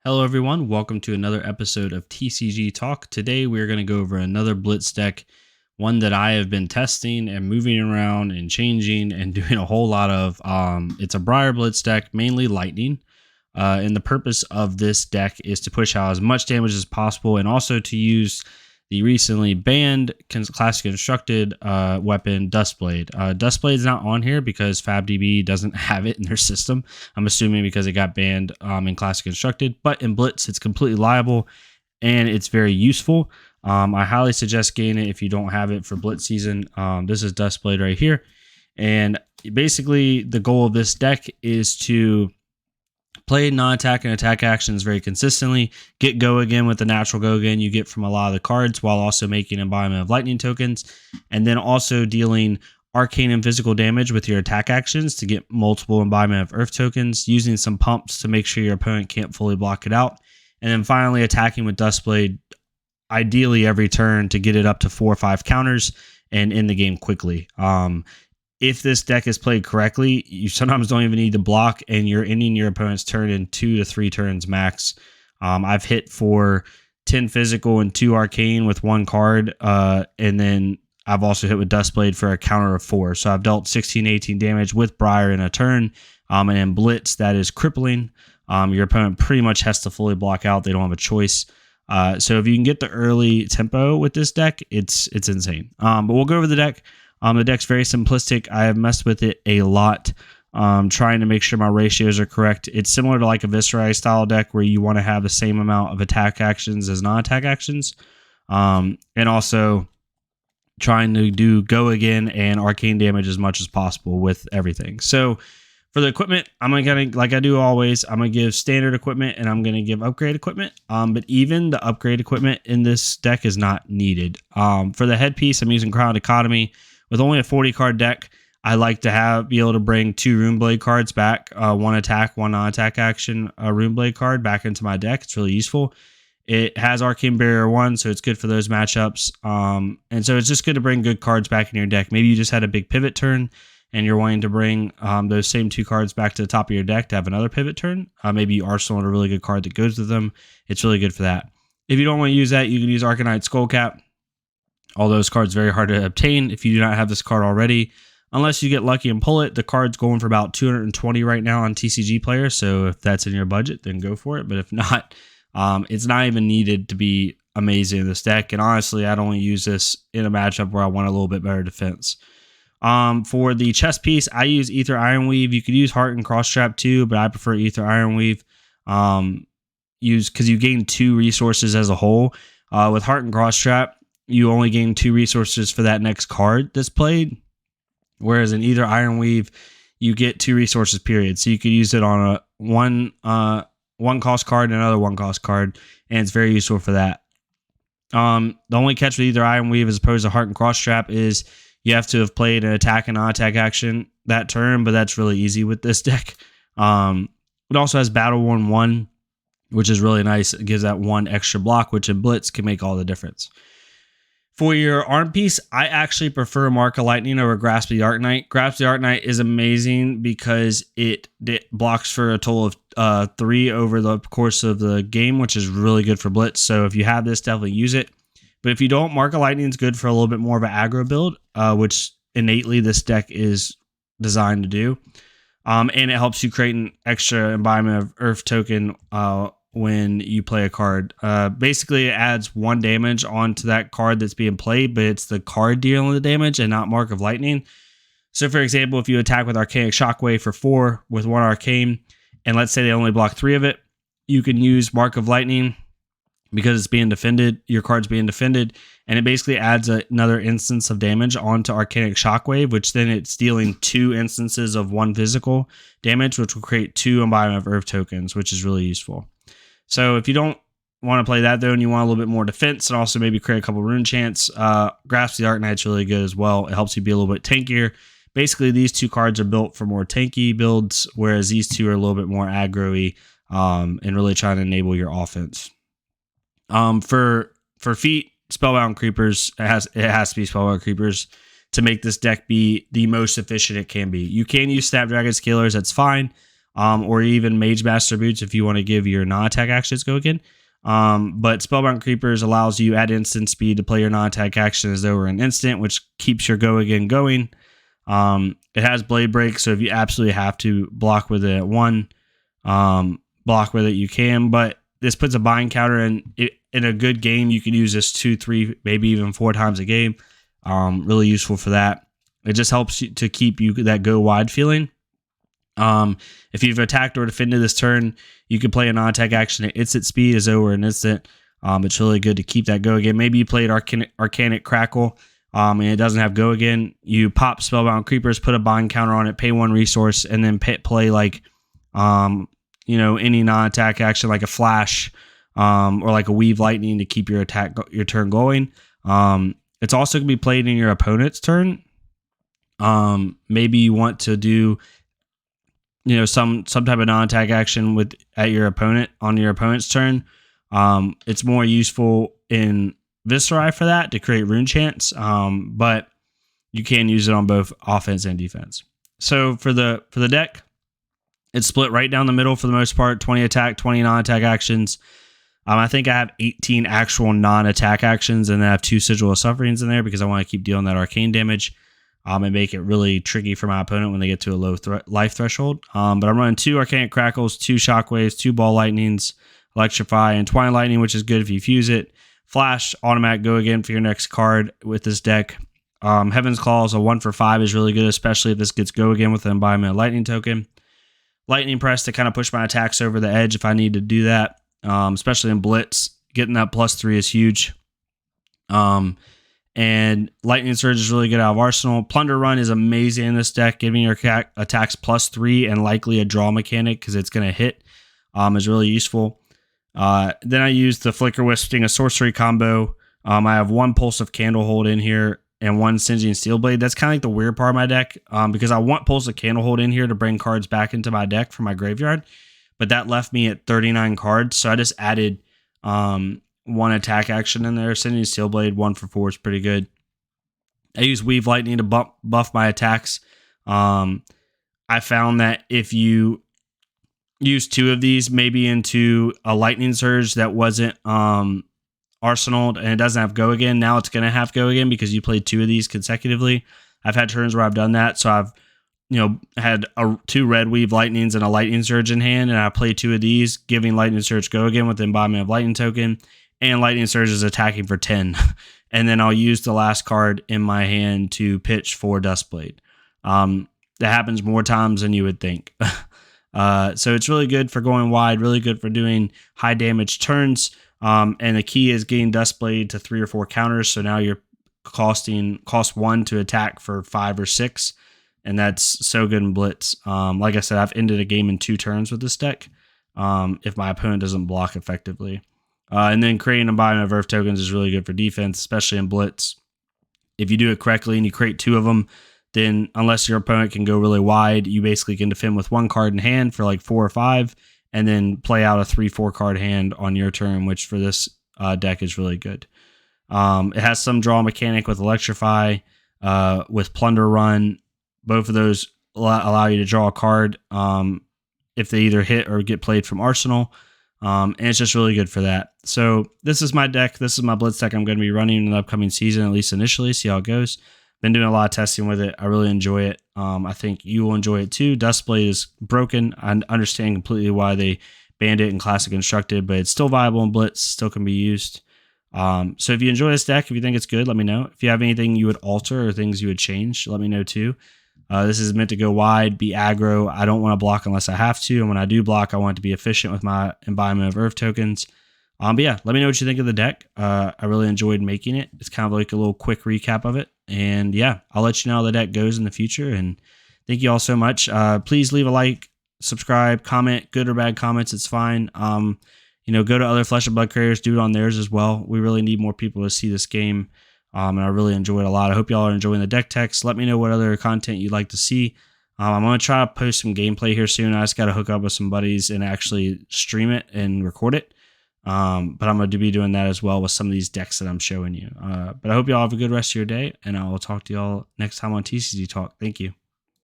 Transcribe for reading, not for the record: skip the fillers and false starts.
Hello everyone, welcome to another episode of TCG Talk. Today we're going to go over another Blitz deck, one that I have been testing and moving around and changing and doing a whole lot of. It's a Briar Blitz deck, mainly Lightning. And the purpose of this deck is to push out as much damage as possible and also to use the recently banned classic constructed weapon DUSKBLADE. DUSKBLADE is not on here because FabDB doesn't have it in their system. I'm assuming because it got banned in classic constructed, but in Blitz it's completely liable and it's very useful. I highly suggest getting it if you don't have it for Blitz season. This is DUSKBLADE right here, and basically the goal of this deck is to play non-attack and attack actions very consistently, get go again with the natural go again you get from a lot of the cards, while also making embodiment of lightning tokens, and then also dealing arcane and physical damage with your attack actions to get multiple embodiment of earth tokens, using some pumps to make sure your opponent can't fully block it out, and then finally attacking with DUSKBLADE ideally every turn to get it up to 4 or 5 counters and end the game quickly. If this deck is played correctly, you sometimes don't even need to block, and you're ending your opponent's turn in 2 to 3 turns max. I've hit for 10 physical and 2 arcane with 1 card, and then I've also hit with DUSKBLADE for a counter of 4. So I've dealt 16, 18 damage with Briar in a turn, and in Blitz, that is crippling. Your opponent pretty much has to fully block out. They don't have a choice. So if you can get the early tempo with this deck, it's insane. But we'll go over the deck. The deck's very simplistic. I have messed with it a lot, trying to make sure my ratios are correct. It's similar to like a Viscerai style deck where you want to have the same amount of attack actions as non-attack actions, and also trying to do go again and arcane damage as much as possible with everything. So for the equipment, I'm gonna, like I do always, I'm gonna give standard equipment and I'm gonna give upgrade equipment. But even the upgrade equipment in this deck is not needed. For the headpiece, I'm using Crown Dichotomy. With only a 40 card deck, I like to be able to bring 2 Runeblade cards back, 1 attack, 1 non-attack action Runeblade card back into my deck. It's really useful. It has Arcane Barrier 1, so it's good for those matchups. And so it's just good to bring good cards back in your deck. Maybe you just had a big pivot turn and you're wanting to bring those same 2 cards back to the top of your deck to have another pivot turn. Maybe you arsenal a really good card that goes with them. It's really good for that. If you don't want to use that, you can use Arcanite Skullcap. All those cards very hard to obtain if you do not have this card already. Unless you get lucky and pull it, the card's going for about 220 right now on TCG Player. So if that's in your budget, then go for it. But if not, it's not even needed to be amazing in this deck. And honestly, I'd only use this in a matchup where I want a little bit better defense. For the chest piece, I use Ether Ironweave. You could use Heart and Cross Trap too, but I prefer Ether Ironweave. Because you gain 2 resources as a whole. With Heart and Cross Trap, you only gain 2 resources for that next card that's played. Whereas in either Ironweave, you get 2 resources, period. So you could use it on a one cost card and another 1 cost card, and it's very useful for that. The only catch with either Ironweave as opposed to Heart and Cross Trap is you have to have played an attack and non-attack action that turn, but that's really easy with this deck. It also has Battle Worn 1, which is really nice. It gives that 1 extra block, which in Blitz can make all the difference. For your arm piece, I actually prefer Mark of Lightning over Grasp the Arknight. Grasp the Arknight is amazing because it blocks for a total of 3 over the course of the game, which is really good for Blitz. So if you have this, definitely use it. But if you don't, Mark of Lightning is good for a little bit more of an aggro build, which innately this deck is designed to do. And it helps you create an extra embodiment of Earth token when you play a card. Basically, it adds 1 damage onto that card that's being played, but it's the card dealing the damage and not Mark of Lightning. So, for example, if you attack with Arcanic Shockwave for 4 with 1 Arcane, and let's say they only block 3 of it, you can use Mark of Lightning because it's being defended, your card's being defended, and it basically adds another instance of damage onto Arcanic Shockwave, which then it's dealing 2 instances of 1 physical damage, which will create 2 embodiment of Earth tokens, which is really useful. So if you don't want to play that though, and you want a little bit more defense and also maybe create a couple rune chants, Grasp the Arknight's really good as well. It helps you be a little bit tankier. Basically, these 2 cards are built for more tanky builds, whereas these 2 are a little bit more aggro-y and really trying to enable your offense. For feet, Spellbound Creepers, it has to be Spellbound Creepers to make this deck be the most efficient it can be. You can use Snapdragon Scalers, that's fine. or even Mage Master Boots if you want to give your non-attack actions go again. But Spellbound Creepers allows you at instant speed to play your non-attack action as though we're an instant, which keeps your go again going. It has Blade Break, so if you absolutely have to block with it at 1, block with it, you can. But this puts a bind counter in a good game. You can use this 2, 3, maybe even 4 times a game. Really useful for that. It just helps you to keep you that go wide feeling. If you've attacked or defended this turn, you can play a non-attack action at instant speed as though we're an instant. It's really good to keep that go again. Maybe you played Arcanic Crackle, and it doesn't have go again. You pop Spellbound Creepers, put a bind counter on it, pay 1 resource, and then play like, any non-attack action like a Flash, or like a Weave Lightning to keep your turn going. It's also going to be played in your opponent's turn. Maybe you want to do, some type of non-attack action at your opponent on your opponent's turn. It's more useful in Viscerai for that to create rune chants, but you can use it on both offense and defense. So for the deck, it's split right down the middle for the most part. 20 attack, 20 non-attack actions. I think I have 18 actual non-attack actions, and then I have 2 Sigil of Sufferings in there because I want to keep dealing that arcane damage. And make it really tricky for my opponent when they get to a low life threshold. But I'm running 2 Arcanic Crackles, 2 Shockwaves, 2 Ball Lightnings, Electrify, and Twine Lightning, which is good if you fuse it. Flash, automatic go again for your next card with this deck. Heaven's Claws, a 1 for 5 is really good, especially if this gets go again with an Embodiment Lightning token. Lightning Press to kind of push my attacks over the edge if I need to do that, especially in Blitz. Getting that +3 is huge. And Lightning Surge is really good out of Arsenal. Plunder Run is amazing in this deck, giving your attacks +3 and likely a draw mechanic because it's going to hit. Is really useful. Then I use the Flicker Wisp Sting of Sorcery combo. I have 1 Pulse of Candlehold in here and 1 Singeing Steelblade. That's kind of like the weird part of my deck, because I want Pulse of Candlehold in here to bring cards back into my deck from my graveyard, but that left me at 39 cards, so I just added 1 attack action in there. Singeing Steelblade, 1 for 4 is pretty good. I use Weave Lightning to buff my attacks. I found that if you use 2 of these, maybe into a Lightning Surge that wasn't arsenaled and it doesn't have go again, now it's going to have go again because you played 2 of these consecutively. I've had turns where I've done that, so I've had 2 red Weave Lightnings and a Lightning Surge in hand, and I play 2 of these, giving Lightning Surge go again with the Embodiment of Lightning token. And Lightning Surge is attacking for 10. And then I'll use the last card in my hand to pitch for Duskblade. That happens more times than you would think. So it's really good for going wide, really good for doing high damage turns. And the key is getting Duskblade to 3 or 4 counters. So now you're cost 1 to attack for 5 or 6. And that's so good in Blitz. Like I said, I've ended a game in 2 turns with this deck if my opponent doesn't block effectively. And then creating a Embodiment of Earth tokens is really good for defense, especially in Blitz. If you do it correctly and you create 2 of them, then unless your opponent can go really wide, you basically can defend with 1 card in hand for like 4 or 5, and then play out a 3-4 card hand on your turn, which for this deck is really good. It has some draw mechanic with Electrify, with Plunder Run. Both of those allow you to draw a card if they either hit or get played from Arsenal. And it's just really good for that. So this is my deck. This is my Blitz deck I'm going to be running in the upcoming season, at least initially, see how it goes. Been doing a lot of testing with it. I really enjoy it. I think you will enjoy it too. Duskblade is broken. I understand completely why they banned it in Classic Constructed, but it's still viable in Blitz, still can be used. So if you enjoy this deck, if you think it's good, let me know. If you have anything you would alter or things you would change, let me know too. This is meant to go wide, be aggro. I don't want to block unless I have to. And when I do block, I want it to be efficient with my Embodiment of Earth tokens. But yeah, let me know what you think of the deck. I really enjoyed making it. It's kind of like a little quick recap of it. And yeah, I'll let you know how the deck goes in the future. And thank you all so much. Please leave a like, subscribe, comment, good or bad comments. It's fine. Go to other Flesh and Blood creators, do it on theirs as well. We really need more people to see this game. And I really enjoy it a lot. I hope y'all are enjoying the deck techs. Let me know what other content you'd like to see. I'm going to try to post some gameplay here soon. I just got to hook up with some buddies and actually stream it and record it. But I'm going to be doing that as well with some of these decks that I'm showing you. But I hope y'all have a good rest of your day, and I will talk to y'all next time on TCG Talk. Thank you.